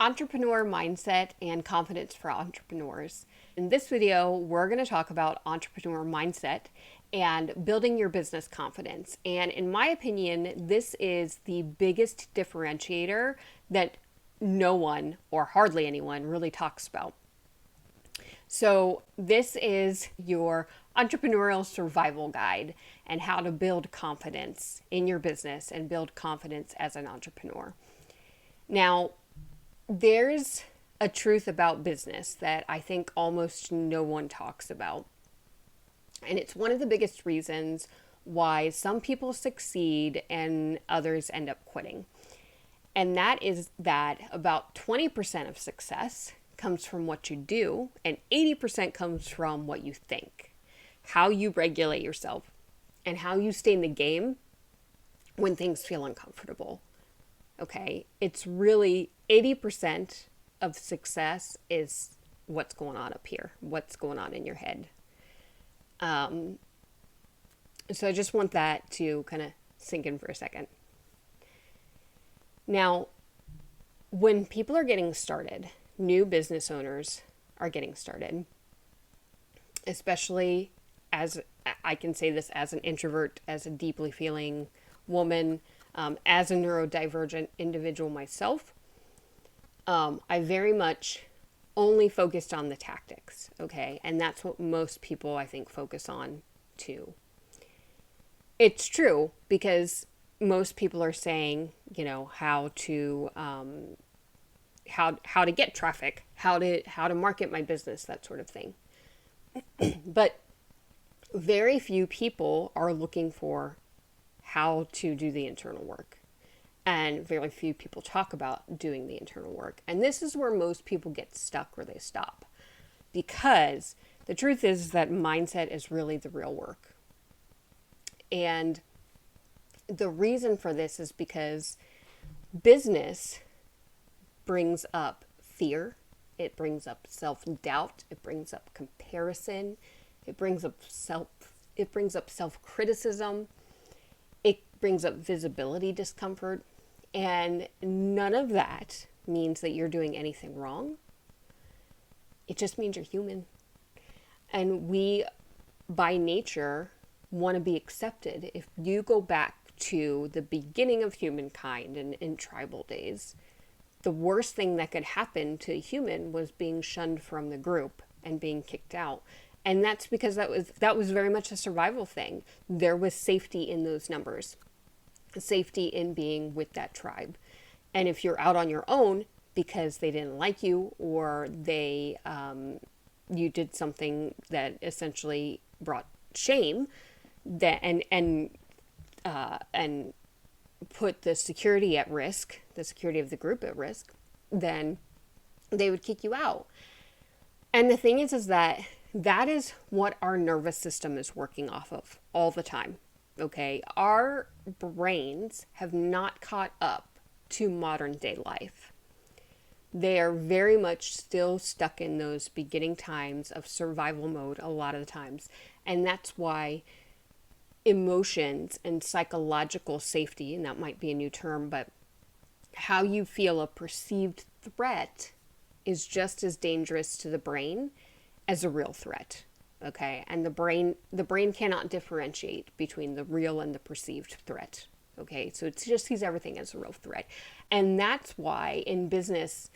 Entrepreneur mindset and confidence for entrepreneurs. In this video, we're going to talk about entrepreneur mindset and building your business confidence. And in my opinion, this is the biggest differentiator that no one or hardly anyone really talks about. So this is your entrepreneurial survival guide and how to build confidence in your business and build confidence as an entrepreneur. Now, there's a truth about business that I think almost no one talks about. And it's one of the biggest reasons why some people succeed and others end up quitting. And that is that about 20% of success comes from what you do, and 80% comes from what you think, how you regulate yourself, and how you stay in the game when things feel uncomfortable. Okay, it's really 80% of success is what's going on up here, what's going on in your head. So I just want that to kind of sink in for a second. Now, when people are getting started, new business owners are getting started, especially as I can say this as an introvert, as a deeply feeling woman, as a neurodivergent individual myself, I very much only focused on the tactics, okay? And that's what most people, I think, focus on too. It's true because most people are saying, how to get traffic, how to market my business, that sort of thing. But very few people are looking for how to do the internal work. And very few people talk about doing the internal work. And this is where most people get stuck or they stop. Because the truth is that mindset is really the real work. And the reason for this is because business brings up fear. It brings up self-doubt. It brings up comparison. It brings up self-criticism. It brings up visibility discomfort. And none of that means that you're doing anything wrong. It just means you're human. And we, by nature, want to be accepted. If you go back to the beginning of humankind in tribal days, the worst thing that could happen to a human was being shunned from the group and being kicked out. And that's because that was very much a survival thing. There was safety in those numbers. Safety in being with that tribe. And if you're out on your own because they didn't like you or they you did something that essentially brought shame that and put the security at risk, the security of the group at risk, then they would kick you out. And the thing is that is what our nervous system is working off of all the time. Okay, our brains have not caught up to modern day life. They are very much still stuck in those beginning times of survival mode a lot of the times. And that's why emotions and psychological safety, and that might be a new term, but how you feel a perceived threat is just as dangerous to the brain as a real threat. Okay, and the brain cannot differentiate between the real and the perceived threat. Okay, so it just sees everything as a real threat. And that's why in business,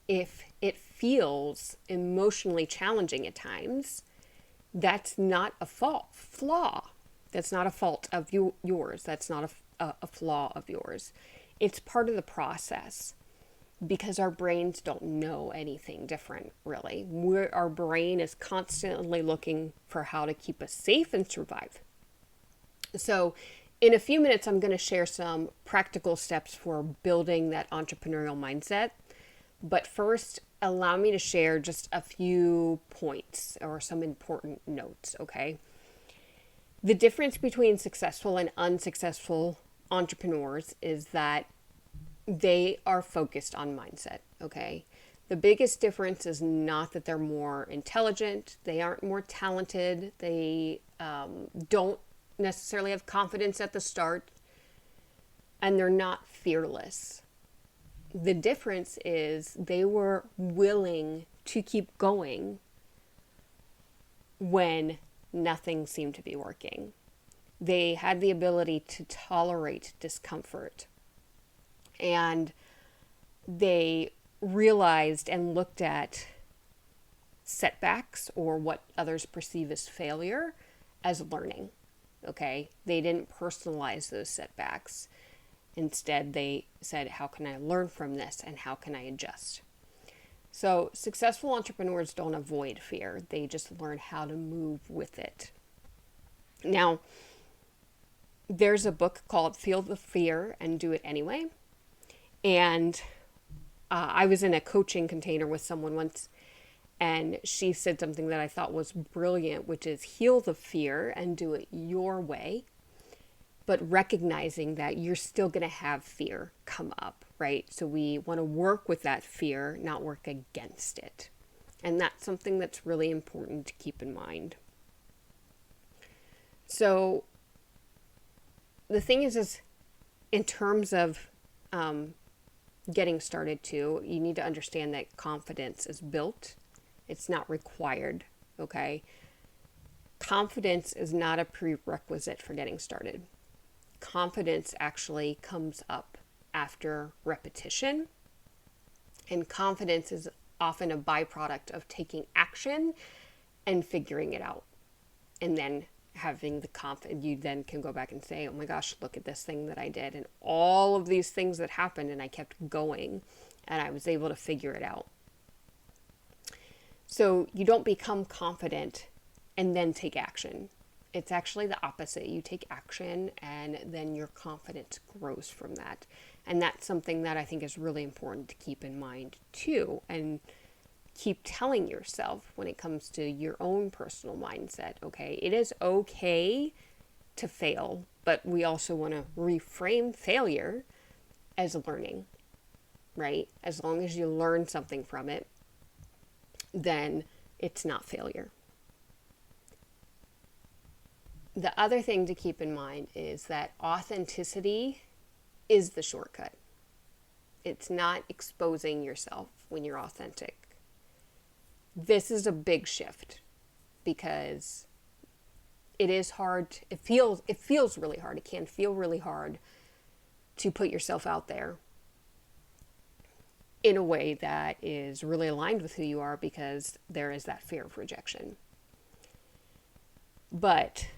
if it feels emotionally challenging at times, that's not a flaw. That's not a fault of yours. That's not a flaw of yours. It's part of the process. Because our brains don't know anything different, really. Our brain is constantly looking for how to keep us safe and survive. So in a few minutes, I'm going to share some practical steps for building that entrepreneurial mindset. But first, allow me to share just a few points or some important notes, okay? The difference between successful and unsuccessful entrepreneurs is that they are focused on mindset, okay? The biggest difference is not that they're more intelligent, they aren't more talented, they don't necessarily have confidence at the start, and they're not fearless. The difference is they were willing to keep going when nothing seemed to be working. They had the ability to tolerate discomfort. And they realized and looked at setbacks, or what others perceive as failure, as learning. Okay? They didn't personalize those setbacks. Instead, they said, how can I learn from this and how can I adjust? So successful entrepreneurs don't avoid fear. They just learn how to move with it. Now, there's a book called Feel the Fear and Do It Anyway. And I was in a coaching container with someone once, and she said something that I thought was brilliant, which is heal the fear and do it your way, but recognizing that you're still going to have fear come up, right? So we want to work with that fear, not work against it. And that's something that's really important to keep in mind. So the thing is in terms of getting started too, you need to understand that confidence is built. It's not required, okay? Confidence is not a prerequisite for getting started. Confidence actually comes up after repetition, and confidence is often a byproduct of taking action and figuring it out, and then having the confidence. You then can go back and say, oh my gosh, look at this thing that I did, and all of these things that happened, and I kept going, and I was able to figure it out. So you don't become confident and then take action. It's actually the opposite. You take action and then your confidence grows from that. And that's something that I think is really important to keep in mind too, and keep telling yourself when it comes to your own personal mindset. Okay, it is okay to fail, but we also want to reframe failure as learning, right? As long as you learn something from it, then it's not failure. The other thing to keep in mind is that authenticity is the shortcut. It's not exposing yourself when you're authentic. This is a big shift because it is hard. It feels really hard. It can feel really hard to put yourself out there in a way that is really aligned with who you are, because there is that fear of rejection. But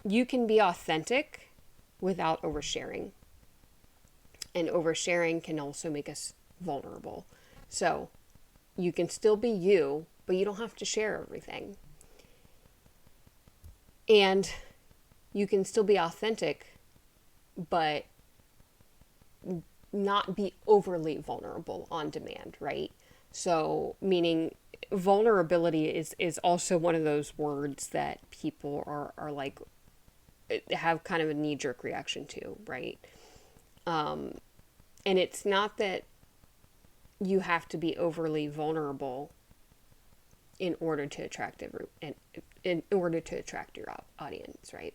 you can be authentic without oversharing. And oversharing can also make us vulnerable. So you can still be you, but you don't have to share everything. And you can still be authentic, but not be overly vulnerable on demand, right? So meaning vulnerability is also one of those words that people are like, have kind of a knee-jerk reaction to, right? And it's not that you have to be overly vulnerable in order to attract in order to attract your audience, right?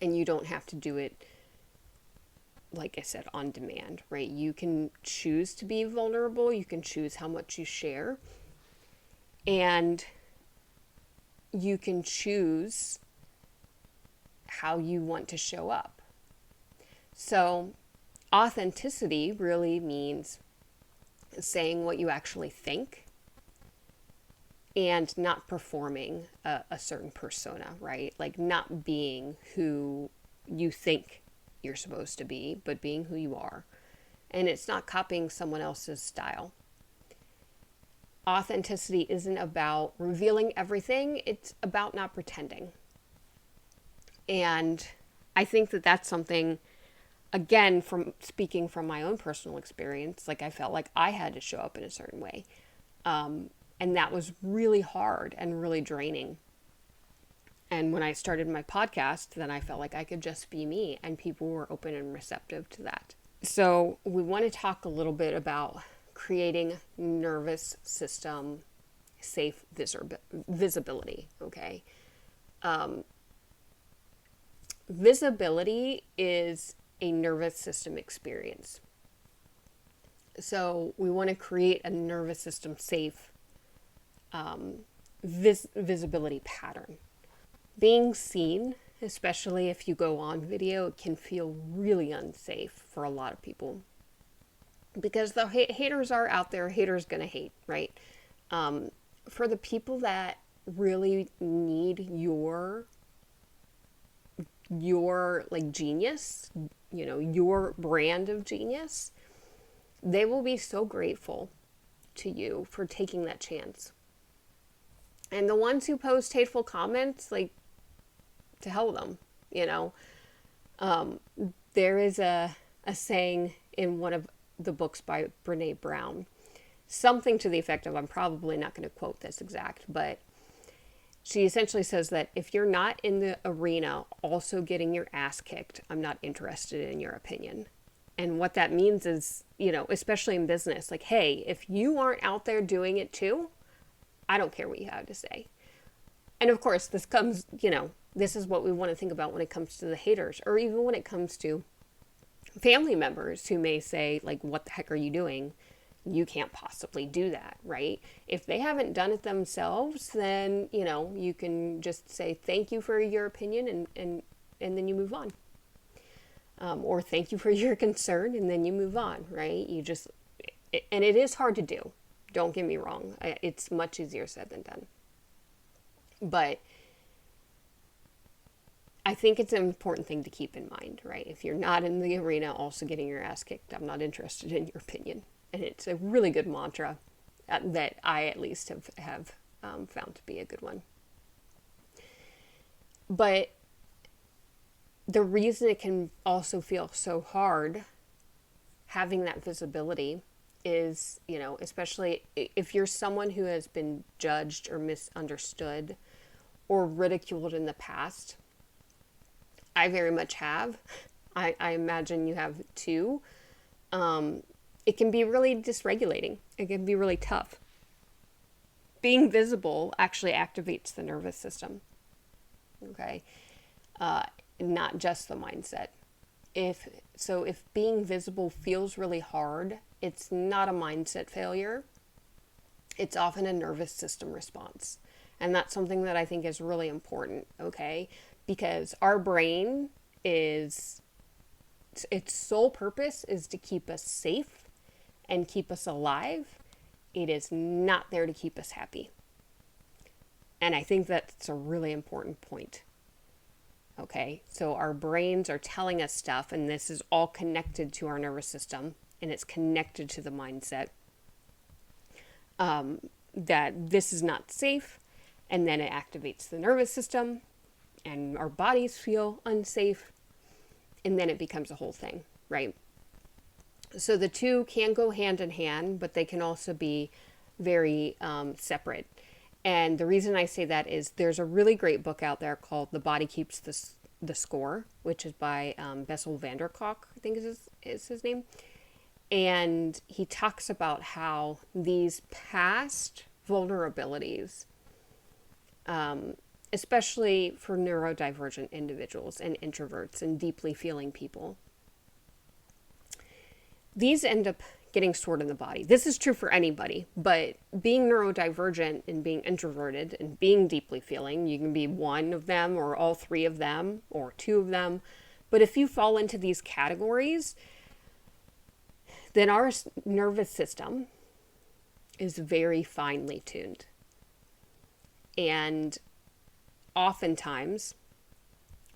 And you don't have to do it, like I said, on demand, right? You can choose to be vulnerable. You can choose how much you share. And you can choose how you want to show up. So authenticity really means saying what you actually think and not performing a certain persona, right? Like not being who you think you're supposed to be, but being who you are. And it's not copying someone else's style. Authenticity isn't about revealing everything. It's about not pretending. And I think that that's something, again, from speaking from my own personal experience, like I felt like I had to show up in a certain way. And that was really hard and really draining. And when I started my podcast, then I felt like I could just be me, and people were open and receptive to that. So we want to talk a little bit about creating nervous system safe visibility, okay? Visibility is a nervous system experience. So we want to create a nervous system safe visibility pattern. Being seen, especially if you go on video, it can feel really unsafe for a lot of people because the haters are out there. Haters gonna hate, right? For the people that really need your like genius, your brand of genius, they will be so grateful to you for taking that chance. And the ones who post hateful comments, like, to hell with them, there is a saying in one of the books by Brene Brown, something to the effect of, I'm probably not going to quote this exact, but she essentially says that if you're not in the arena also getting your ass kicked, I'm not interested in your opinion. And what that means is, especially in business, like, hey, if you aren't out there doing it too, I don't care what you have to say. And of course, this comes, this is what we want to think about when it comes to the haters, or even when it comes to family members who may say, like, what the heck are you doing? You can't possibly do that, right? If they haven't done it themselves, then, you can just say, thank you for your opinion, and then you move on. Or thank you for your concern, and then you move on, right? And it is hard to do. Don't get me wrong. It's much easier said than done. But I think it's an important thing to keep in mind, right? If you're not in the arena also getting your ass kicked, I'm not interested in your opinion. And it's a really good mantra that I at least have found to be a good one. But the reason it can also feel so hard having that visibility is, especially if you're someone who has been judged or misunderstood or ridiculed in the past. I very much have. I imagine you have too. It can be really dysregulating. It can be really tough. Being visible actually activates the nervous system. Okay? Not just the mindset. If being visible feels really hard, it's not a mindset failure. It's often a nervous system response. And that's something that I think is really important, okay? Because our brain its sole purpose is to keep us safe and keep us alive. It is not there to keep us happy. And I think that's a really important point. Okay, so our brains are telling us stuff, and this is all connected to our nervous system, and it's connected to the mindset that this is not safe, and then it activates the nervous system, and our bodies feel unsafe, and then it becomes a whole thing, right? So the two can go hand in hand, but they can also be very separate. And the reason I say that is there's a really great book out there called The Body Keeps the Score, which is by Bessel van der Kolk, I think is his name. And he talks about how these past vulnerabilities, especially for neurodivergent individuals and introverts and deeply feeling people, these end up getting stored in the body. This is true for anybody, but being neurodivergent and being introverted and being deeply feeling, you can be one of them or all three of them or two of them. But if you fall into these categories, then our nervous system is very finely tuned. And oftentimes,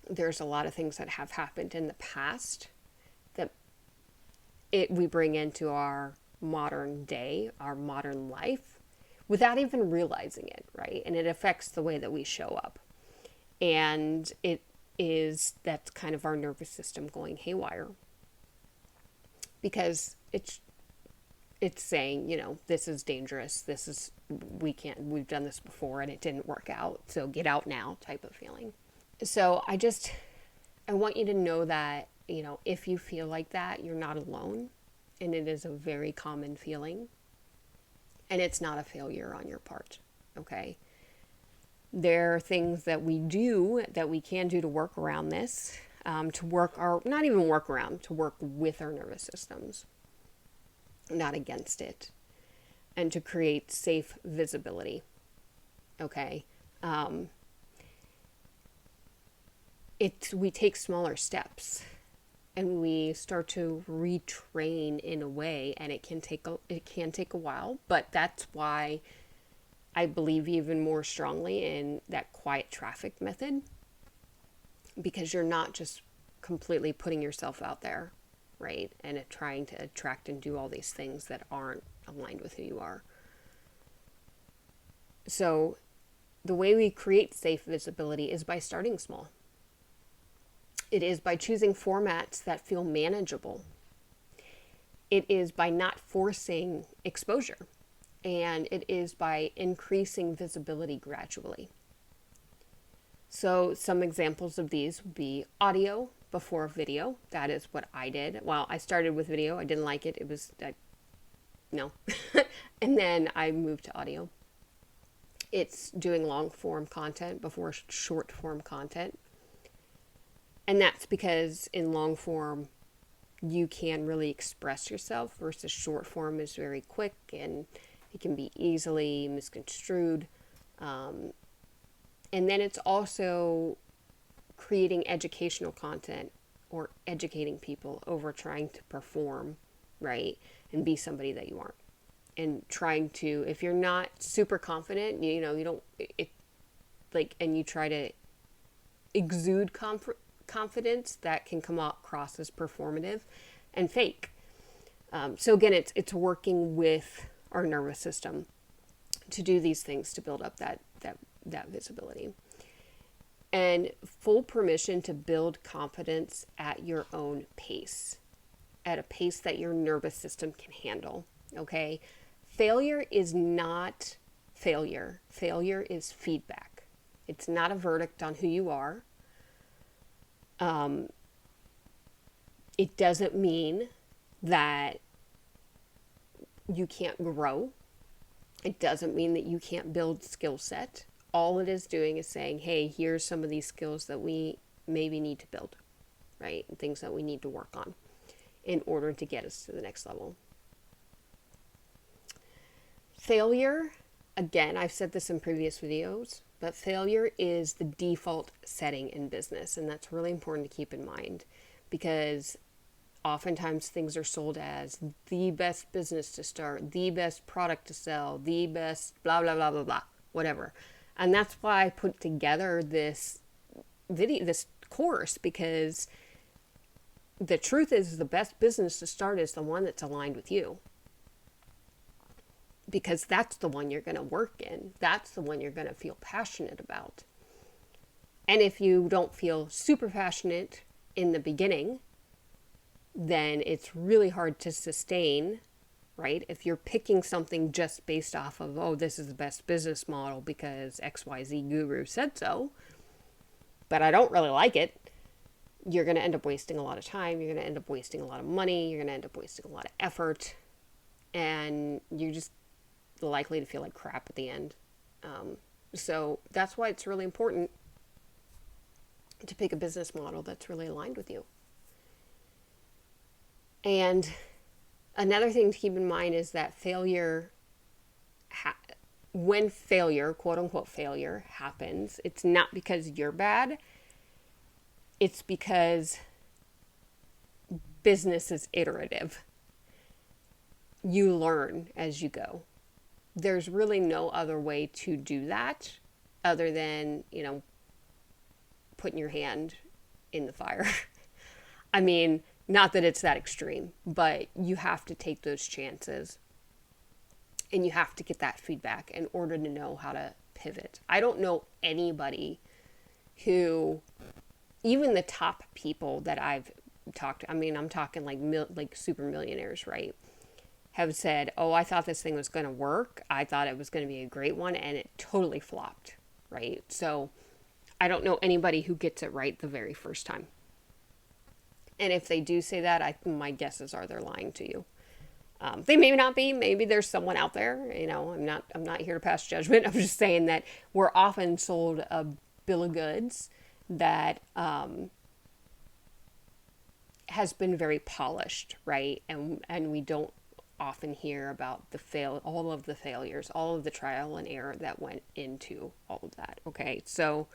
there's a lot of things that have happened in the past that we bring into our modern day, our modern life, without even realizing it, right? And it affects the way that we show up. And that's kind of our nervous system going haywire. Because it's saying, this is dangerous, we've done this before and it didn't work out, so get out now type of feeling. So I want you to know that, if you feel like that, you're not alone, and it is a very common feeling, and it's not a failure on your part, okay? There are things that we can do to work around this, to work with our nervous systems. not against it, and to create safe visibility. Okay. We take smaller steps and we start to retrain in a way, and it can take a while, but that's why I believe even more strongly in that quiet traffic method, because you're not just completely putting yourself out there, right? And trying to attract and do all these things that aren't aligned with who you are. So the way we create safe visibility is by starting small. It is by choosing formats that feel manageable. It is by not forcing exposure. And it is by increasing visibility gradually. So some examples of these would be audio before video. That is what I did. Well, I started with video. I didn't like it. It was, no. And then I moved to audio. It's doing long form content before short form content. And that's because in long form, you can really express yourself versus short form is very quick and it can be easily misconstrued. And then it's also creating educational content or educating people over trying to perform, right? And be somebody that you aren't. And trying to, if you're not super confident, you don't, and you try to exude confidence, that can come across as performative and fake. So again, it's working with our nervous system to do these things to build up that visibility. And full permission to build confidence at your own pace, at a pace that your nervous system can handle, okay? Failure is not failure. Failure is feedback. It's not a verdict on who you are. It doesn't mean that you can't grow. It doesn't mean that you can't build skill set. All it is doing is saying, hey, here's some of these skills that we maybe need to build, right? And things that we need to work on in order to get us to the next level. Failure, again, I've said this in previous videos, but failure is the default setting in business. And that's really important to keep in mind, because oftentimes things are sold as the best business to start, the best product to sell, the best blah, blah, blah, blah, blah, whatever. And that's why I put together this video, this course, because the truth is the best business to start is the one that's aligned with you. Because that's the one you're going to work in. That's the one you're going to feel passionate about. And if you don't feel super passionate in the beginning, then it's really hard to sustain, right? If you're picking something just based off of, oh, this is the best business model because XYZ guru said so, but I don't really like it, you're going to end up wasting a lot of time. You're going to end up wasting a lot of money. You're going to end up wasting a lot of effort. And you're just likely to feel like crap at the end. So that's why it's really important to pick a business model that's really aligned with you. And another thing to keep in mind is that failure, when failure, quote unquote failure, happens, it's not because you're bad. It's because business is iterative. You learn as you go. There's really no other way to do that other than, putting your hand in the fire. I mean, not that it's that extreme, but you have to take those chances and you have to get that feedback in order to know how to pivot. I don't know anybody who, even the top people that I've talked to, I'm talking like super millionaires, right? Have said, oh, I thought this thing was going to work. I thought it was going to be a great one, and it totally flopped, right? So I don't know anybody who gets it right the very first time. And if they do say that, my guesses are they're lying to you. They may not be. Maybe there's someone out there. I'm not here to pass judgment. I'm just saying that we're often sold a bill of goods that has been very polished, right? And we don't often hear about all of the failures, all of the trial and error that went into all of that. Okay, so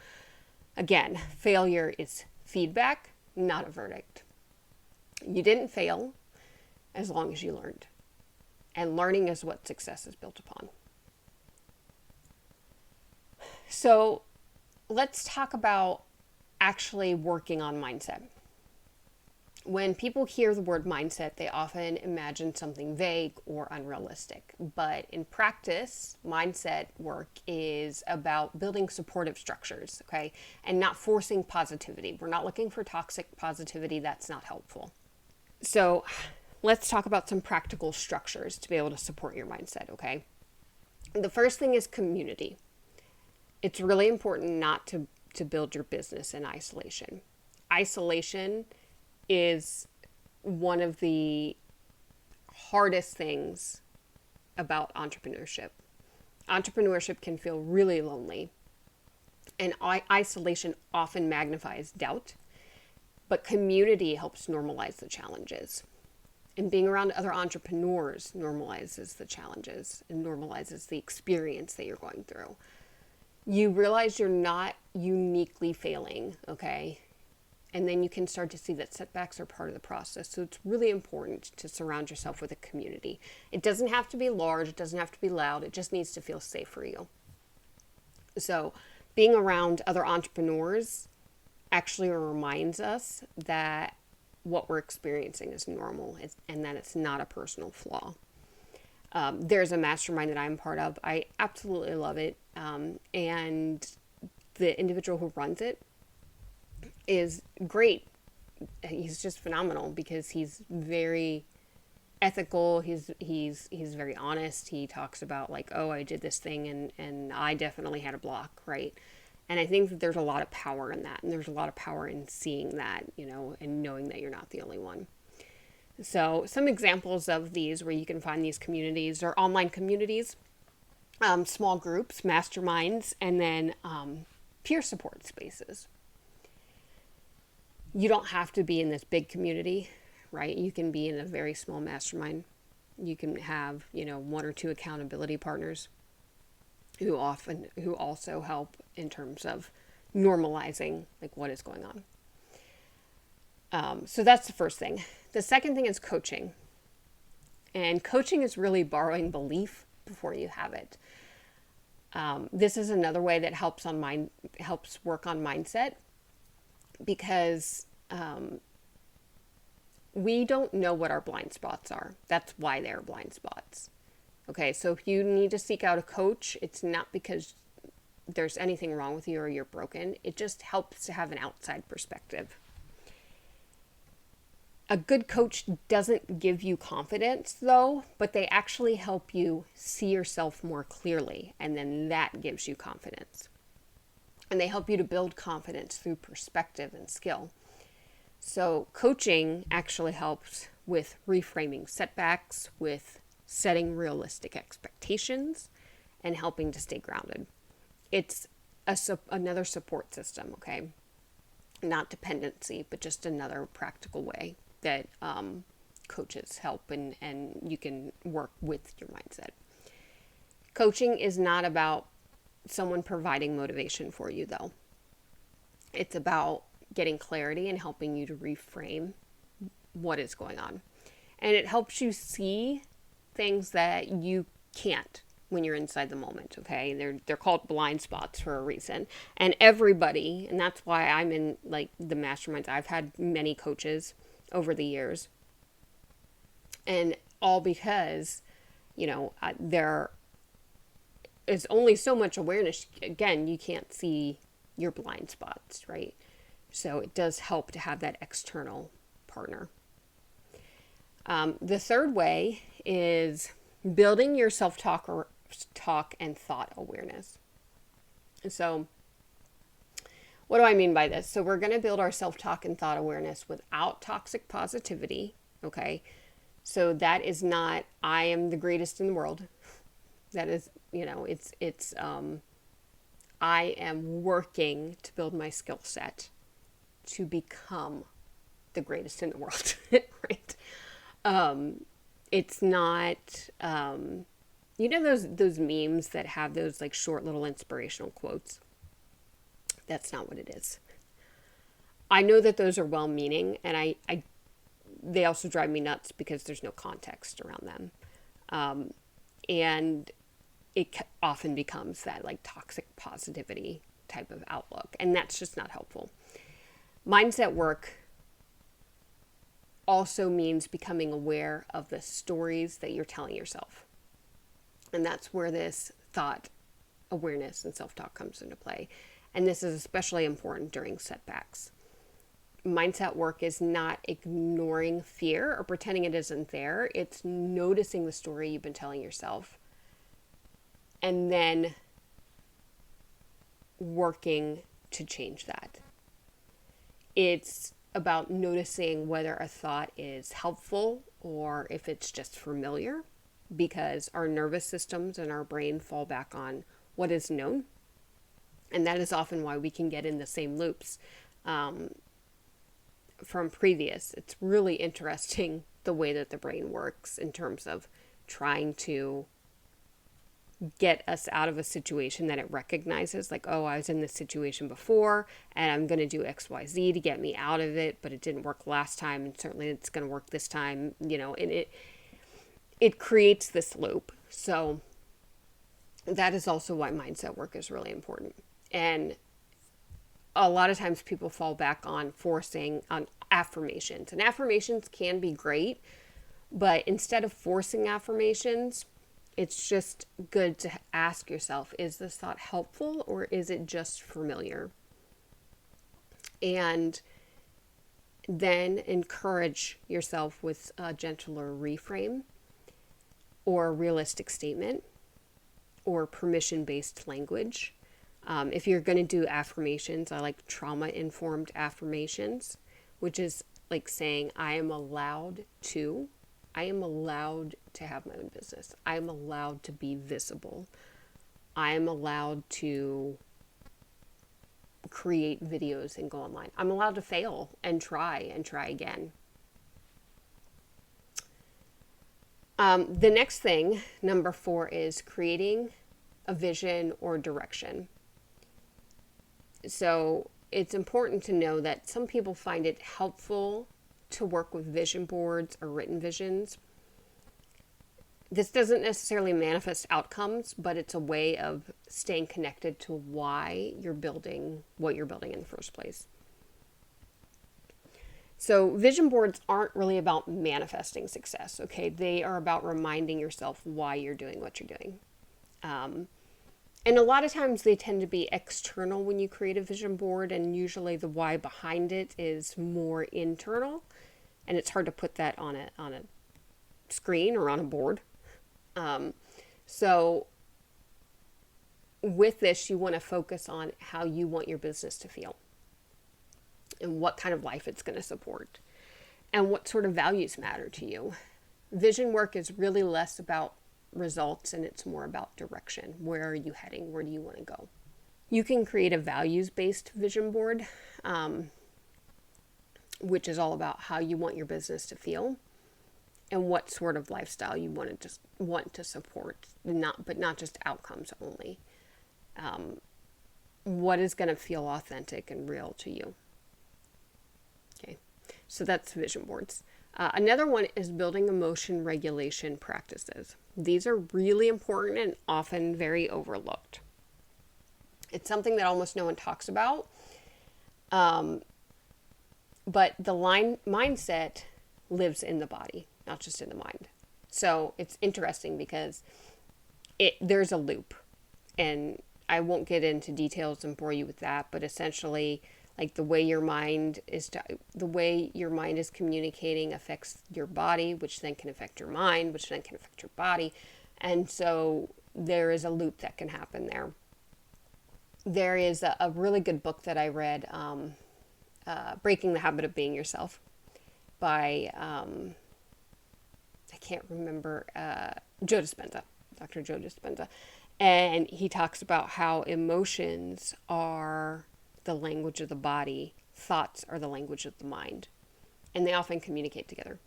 again, failure is feedback, not a verdict. You didn't fail as long as you learned. And learning is what success is built upon. So let's talk about actually working on mindset. When people hear the word mindset, they often imagine something vague or unrealistic. But in practice, mindset work is about building supportive structures, okay? And not forcing positivity. We're not looking for toxic positivity. That's not helpful. So let's talk about some practical structures to be able to support your mindset, okay? The first thing is community. It's really important not to build your business in isolation. Isolation is one of the hardest things about entrepreneurship. Entrepreneurship can feel really lonely, and isolation often magnifies doubt, but community helps normalize the challenges. And being around other entrepreneurs normalizes the challenges and normalizes the experience that you're going through. You realize you're not uniquely failing, okay? And then you can start to see that setbacks are part of the process. So it's really important to surround yourself with a community. It doesn't have to be large. It doesn't have to be loud. It just needs to feel safe for you. So being around other entrepreneurs actually reminds us that what we're experiencing is normal and that it's not a personal flaw. There's a mastermind that I'm part of. I absolutely love it. And the individual who runs it is great. He's just phenomenal because he's very ethical. He's very honest. He talks about like, oh, I did this thing and I definitely had a block, right? And I think that there's a lot of power in that. And there's a lot of power in seeing that, and knowing that you're not the only one. So some examples of these where you can find these communities are online communities, small groups, masterminds, and then peer support spaces. You don't have to be in this big community, right? You can be in a very small mastermind. You can have, one or two accountability partners who also help in terms of normalizing like what is going on. So that's the first thing. The second thing is coaching. And coaching is really borrowing belief before you have it. This is another way that helps work on mindset, because we don't know what our blind spots are. That's why they're blind spots. Okay, so if you need to seek out a coach, it's not because there's anything wrong with you or you're broken. It just helps to have an outside perspective. A good coach doesn't give you confidence, though, but they actually help you see yourself more clearly, and then that gives you confidence. And they help you to build confidence through perspective and skill. So coaching actually helps with reframing setbacks, with setting realistic expectations, and helping to stay grounded. It's another support system, okay? Not dependency, but just another practical way that coaches help and you can work with your mindset. Coaching is not about someone providing motivation for you, though. It's about getting clarity and helping you to reframe what is going on. And it helps you see things that you can't when you're inside the moment, okay? They're called blind spots for a reason. And everybody, and that's why I'm in like the masterminds. I've had many coaches over the years. And all because, there is only so much awareness. Again, you can't see your blind spots, right? So it does help to have that external partner. The third way is building your self-talk and thought awareness. So what do I mean by this? So we're going to build our self-talk and thought awareness without toxic positivity, okay? So that is not, I am the greatest in the world. That is, I am working to build my skill set to become the greatest in the world, right? It's not, you know, those memes that have those like short little inspirational quotes. That's not what it is. I know that those are well-meaning, and they also drive me nuts because there's no context around them. And it often becomes that like toxic positivity type of outlook, and that's just not helpful. Mindset work also means becoming aware of the stories that you're telling yourself. And that's where this thought awareness and self-talk comes into play. And this is especially important during setbacks. Mindset work is not ignoring fear or pretending it isn't there. It's noticing the story you've been telling yourself and then working to change that. It's about noticing whether a thought is helpful or if it's just familiar, because our nervous systems and our brain fall back on what is known. And that is often why we can get in the same loops from previous. It's really interesting the way that the brain works in terms of trying to get us out of a situation that it recognizes, like, oh, I was in this situation before and I'm going to do XYZ to get me out of it, but it didn't work last time and certainly it's going to work this time, you know, and it creates this loop. So that is also why mindset work is really important. And a lot of times people fall back on forcing on affirmations, and affirmations can be great, but instead of forcing affirmations, it's just good to ask yourself, is this thought helpful or is it just familiar? And then encourage yourself with a gentler reframe or a realistic statement or permission-based language. If you're going to do affirmations, I like trauma-informed affirmations, which is like saying, I am allowed to have my own business. I am allowed to be visible. I am allowed to create videos and go online. I'm allowed to fail and try again. The next thing, number 4, is creating a vision or direction. So it's important to know that some people find it helpful to work with vision boards or written visions. This doesn't necessarily manifest outcomes, but it's a way of staying connected to why you're building what you're building in the first place. So vision boards aren't really about manifesting success, okay? They are about reminding yourself why you're doing what you're doing. And a lot of times they tend to be external when you create a vision board, and usually the why behind it is more internal, and it's hard to put that on a screen or on a board. So with this, you want to focus on how you want your business to feel and what kind of life it's going to support and what sort of values matter to you. Vision work is really less about results and it's more about direction. Where are you heading? Where do you want to go? You can create a values-based vision board, which is all about how you want your business to feel and what sort of lifestyle you want to support, but not just outcomes only. What is going to feel authentic and real to you? Okay, so that's vision boards. Another one is building emotion regulation practices. These are really important and often very overlooked. It's something that almost no one talks about. But the mindset lives in the body, not just in the mind. So it's interesting because there's a loop. And I won't get into details and bore you with that, but essentially, like the way your mind is communicating affects your body, which then can affect your mind, which then can affect your body. And so there is a loop that can happen there. There is a really good book that I read, Breaking the Habit of Being Yourself by, I can't remember, Joe Dispenza, Dr. Joe Dispenza. And he talks about how emotions are the language of the body, thoughts are the language of the mind, and they often communicate together.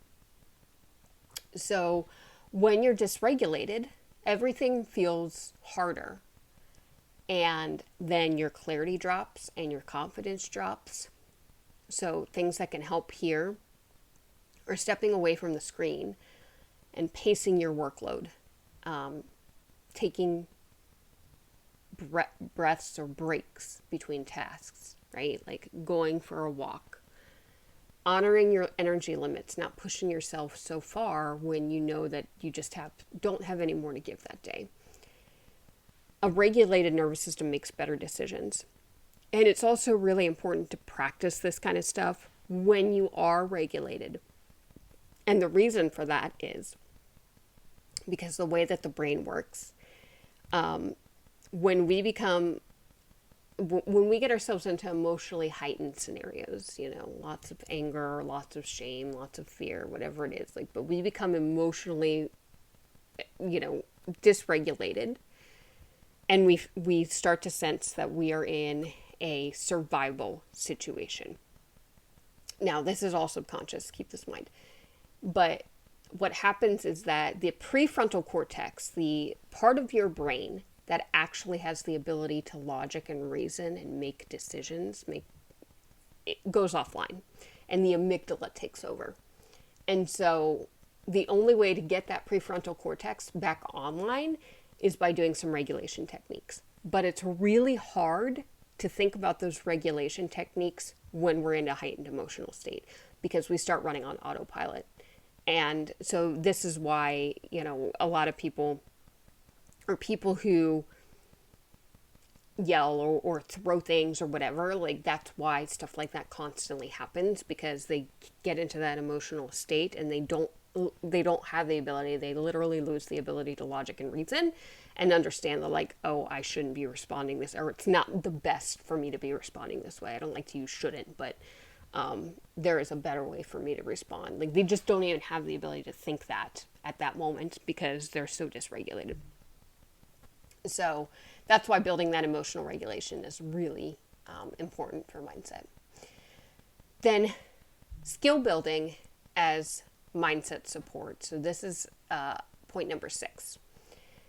So when you're dysregulated, everything feels harder. And then your clarity drops and your confidence drops. So things that can help here are stepping away from the screen and pacing your workload, taking breaths or breaks between tasks, right? Like going for a walk, honoring your energy limits, not pushing yourself so far when you know that you just don't have any more to give that day. A regulated nervous system makes better decisions. And it's also really important to practice this kind of stuff when you are regulated. And the reason for that is because the way that the brain works, when we get ourselves into emotionally heightened scenarios, lots of anger, lots of shame, lots of fear, whatever it is, but we become emotionally, dysregulated, and we start to sense that we are in a survival situation. Now, this is all subconscious, keep this in mind. But what happens is that the prefrontal cortex, the part of your brain that actually has the ability to logic and reason and make decisions, it goes offline, and the amygdala takes over. And so the only way to get that prefrontal cortex back online is by doing some regulation techniques. But it's really hard to think about those regulation techniques when we're in a heightened emotional state, because we start running on autopilot. And so this is why, a lot of people, or people who yell or throw things or whatever, that's why stuff like that constantly happens, because they get into that emotional state and they don't have the ability, they literally lose the ability to logic and reason and understand that, oh, I shouldn't be responding this, or it's not the best for me to be responding this way. I don't like to use shouldn't, but there is a better way for me to respond. They just don't even have the ability to think that at that moment because they're so dysregulated. So that's why building that emotional regulation is really important for mindset. Then skill building as mindset support. So this is point number 6.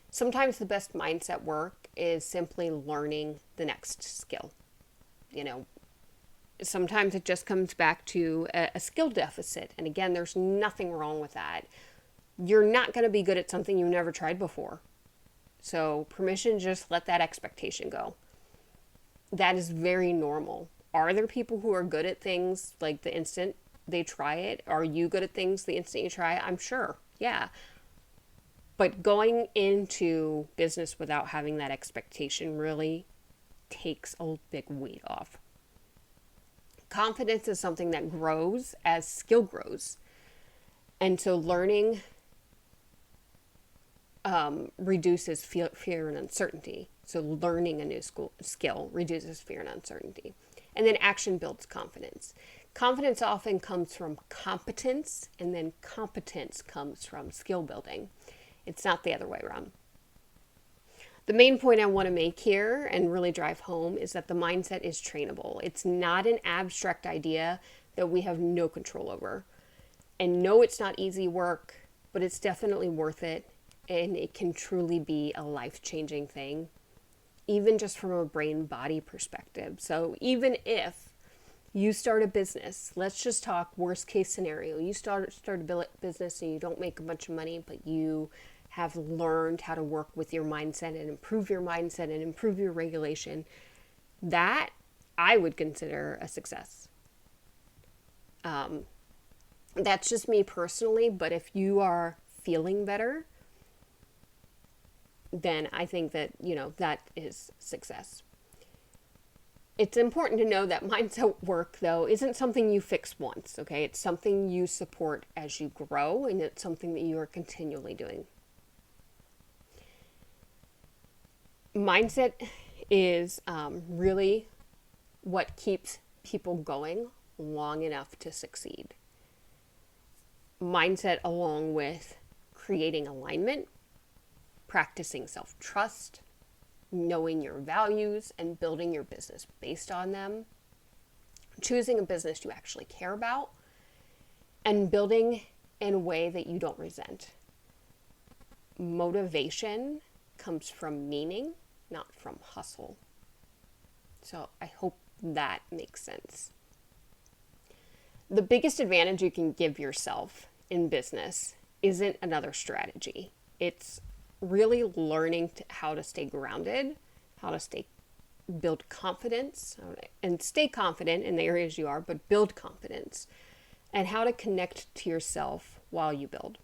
Sometimes the best mindset work is simply learning the next skill. Sometimes it just comes back to a skill deficit. And again, there's nothing wrong with that. You're not going to be good at something you've never tried before. So permission to just let that expectation go. That is very normal. Are there people who are good at things the instant they try it? Are you good at things the instant you try it? I'm sure. Yeah. But going into business without having that expectation really takes a big weight off. Confidence is something that grows as skill grows. And so learning reduces fear and uncertainty. So learning a new skill reduces fear and uncertainty. And then action builds confidence. Confidence often comes from competence, and then competence comes from skill building. It's not the other way around. The main point I want to make here and really drive home is that the mindset is trainable. It's not an abstract idea that we have no control over. And no, it's not easy work, but it's definitely worth it. And it can truly be a life-changing thing, even just from a brain-body perspective. So even if you start a business, let's just talk worst case scenario. You start a business and you don't make a bunch of money, but you have learned how to work with your mindset and improve your mindset and improve your regulation. That I would consider a success. That's just me personally, but if you are feeling better, then I think that, that is success. It's important to know that mindset work, though, isn't something you fix once, okay? It's something you support as you grow, and it's something that you are continually doing. Mindset is really what keeps people going long enough to succeed. Mindset, along with creating alignment, practicing self-trust, knowing your values and building your business based on them, choosing a business you actually care about, and building in a way that you don't resent. Motivation comes from meaning, not from hustle. So I hope that makes sense. The biggest advantage you can give yourself in business isn't another strategy. It's really learning how to stay grounded, how to build confidence, and stay confident in the areas you are, but build confidence, and how to connect to yourself while you build.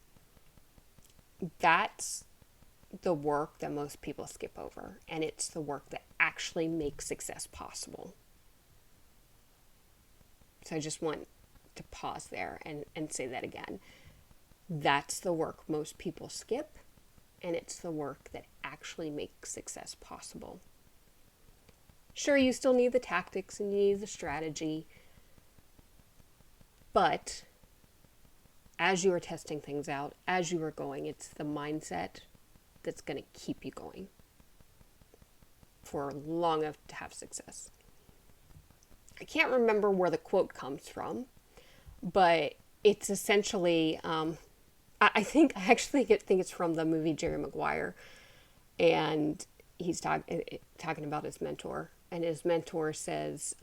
That's the work that most people skip over, and it's the work that actually makes success possible. So I just want to pause there and say that again. That's the work most people skip, and it's the work that actually makes success possible. Sure, you still need the tactics and you need the strategy, but as you are testing things out, as you are going, it's the mindset that's going to keep you going for long enough to have success. I can't remember where the quote comes from, but it's essentially, I actually think it's from the movie Jerry Maguire, and he's talking about his mentor, and his mentor says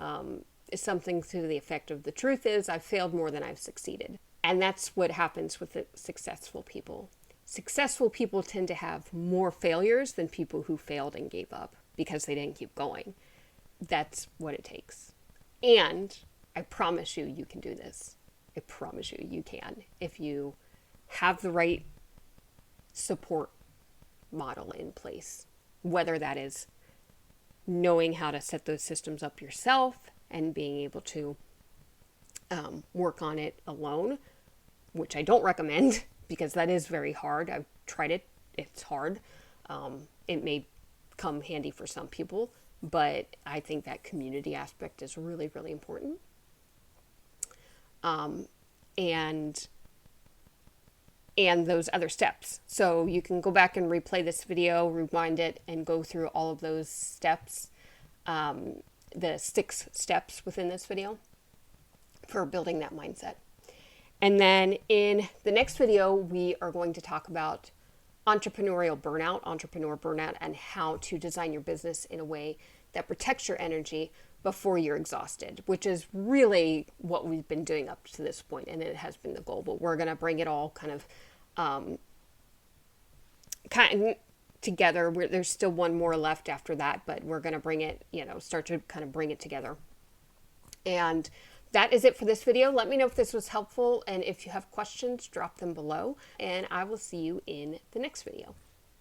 something to the effect of, the truth is I've failed more than I've succeeded. And that's what happens with the successful people. Successful people tend to have more failures than people who failed and gave up because they didn't keep going. That's what it takes. And I promise you can do this. I promise you can. If you have the right support model in place, whether that is knowing how to set those systems up yourself and being able to work on it alone, which I don't recommend because that is very hard. I've tried it. It's hard. It may come handy for some people, but I think that community aspect is really, really important. And those other steps. So you can go back and replay this video, rewind it, and go through all of those steps, the 6 steps within this video for building that mindset. And then in the next video, we are going to talk about entrepreneur burnout, and how to design your business in a way that protects your energy before you're exhausted, which is really what we've been doing up to this point, and it has been the goal. But we're going to bring it all kind of together. There's still one more left after that, but we're going to bring it, start to kind of bring it together. And that is it for this video. Let me know if this was helpful, and if you have questions, drop them below, and I will see you in the next video.